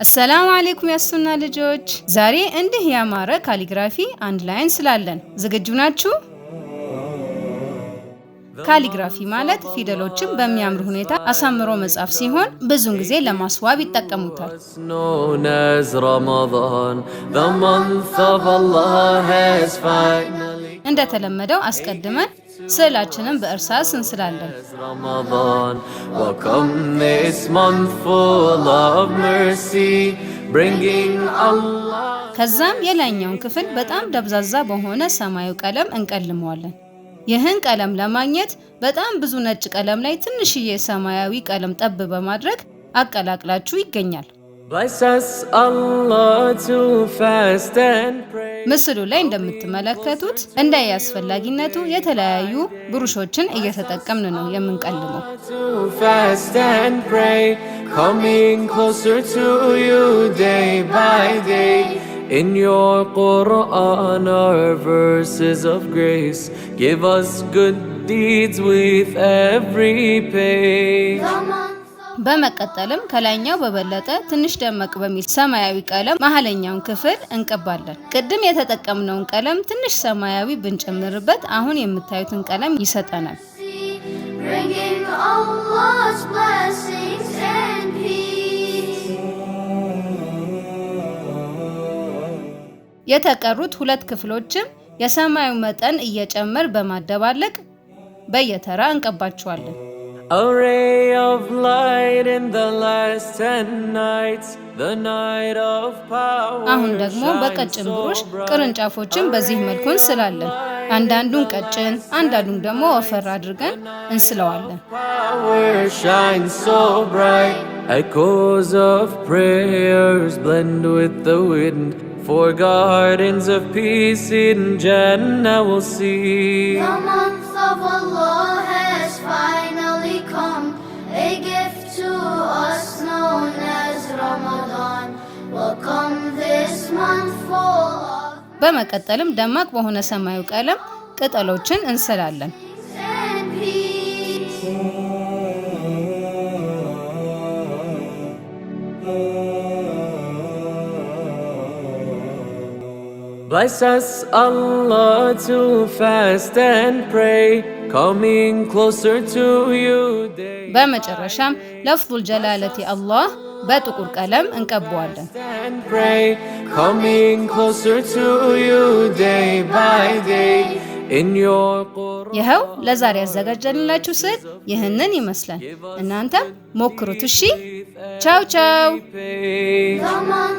السلام عليكم يا ሱና ልጆች ዛሬ እንዲህ ያማረ ካሊግራፊ አንድ ላይ እንስላለን ዝግጁ ናችሁ ካሊግራፊ ማለት ፊደሎችን በሚያምር ሁኔታ አሳምሮ መጻፍ ሲሆን ብዙውን ጊዜ ለማስዋብ ይጠቀሙታል እንደተለመደው አስቀድመን ስዕላችንን በእርሳስ እንስላለን ከዛም የላይኛውን ክፍል በጣም ደብዛዛ በሆነ ሰማያዊ ቀለም እንቀልመዋለን ይህን ቀለም ለማግኘት በጣም ብዙ ነጭ ቀለም ላይ ትንሽዬ ሰማያዊ ቀለም ጠብ በማድረግ አቀላቅላችሁ ይገኛል ምስሉ ላይ እንደምትመለከቱት እንደያስፈላጊነቱ የተለያዩ ብሩሾችን እየተጠቀምን ነው የምንቀልመው In your Quran are verses of grace. Give us good deeds with every page. በመቀጠልም ከላይኛው በበለጠ ትንሽ ደመቅ በሚል ሰማያዊ ቀለም መሐለኛውን ክፍል እንቀባለን። ቅድም የተጠቀምነውን ቀለም ትንሽ ሰማያዊ ብንጨምርበት አሁን የምታዩትን ቀለም ይሰጠናል። Bringing Allah's blessings and peace. የተቀሩት ሁለት ክፍሎችም የሰማዩ መጠን እየጨመር በማደባለቅ በየተራ እንቀባቸዋለን። A ray of light in the last 10 nights, the night of power. አሁን ደግሞ በቀጭን ብሩሽ ቅርንጫፎችን በዚህ መልኩ እንስላለን። አንዳንዱን ቀጭን አንዳንዱን ደግሞ ወፈር አድርገን እንስለዋለን። Power shines so bright, echoes of prayers blend with the wind. For gardens of peace in Jannah we'll see. The month of Allah has finally come, a gift to us known as Ramadan. Welcome this month full of በመቀጠልም ደማቅ በሆነ ሰማያዊ ቀለም ቅጠሎችን እንስላለን። and peace. Bless us, Allah, to fast and pray, coming closer to you day. በመጨረሻም ለፍዙል ጀላለቲ አላህ በጥቁር ቀለም እንቀባዋለን። And pray, coming closer to you day by day. In your Quran. ይኸው ለዛሬ ያዘጋጀንላችሁ ስዕል ይህንን ይመስላል። እናንተም ሞክሩት እሺ። ቻው ቻው። The month